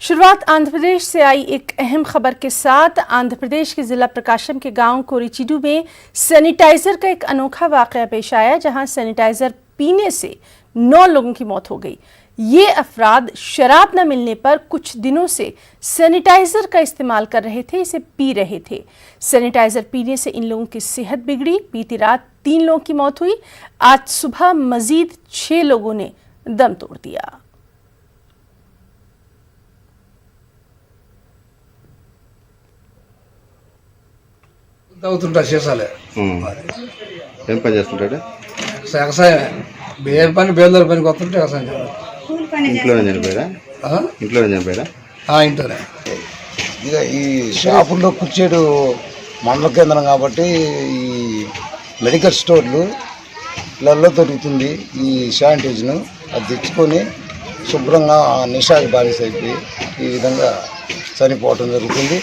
शुरुआत आंध्र प्रदेश से आई एक अहम खबर के साथ। आंध्र प्रदेश के जिला प्रकाशम के गांव कोरिचिडू में सैनिटाइजर का एक अनोखा वाकया पेश आया, जहां सैनिटाइजर पीने से 9 लोगों की मौत हो गई। ये अफराद शराब न मिलने पर कुछ दिनों से सैनिटाइजर का इस्तेमाल कर रहे थे, इसे पी रहे थे। सैनिटाइजर पीने से इन लोगों की सेहत बिगड़ी। बीती रात 3 लोगों की मौत हुई। आज सुबह मजीद 6 लोगों ने दम तोड़ दिया। తాగుతుంటా చేసాలే ఏం పని చేస్తుంటాడు? వ్యవసాయం ఏ పని బేదల పనికి వస్తుంటే వ్యవసాయం చేయాలి. ఇంట్లోనే చనిపోయాడా? ఇంట్లోనే చనిపోయాడా? ఇంట్లోనే. ఇక ఈ షాపుల్లో కూర్చేడు మండల కేంద్రం కాబట్టి ఈ మెడికల్ స్టోర్లు ఇళ్ళల్లో దొరుకుతుంది ఈ శానిటైజర్ను. అది తెచ్చుకొని శుభ్రంగా నిషాకి బానిస అయిపోయి ఈ విధంగా చనిపోవటం జరుగుతుంది.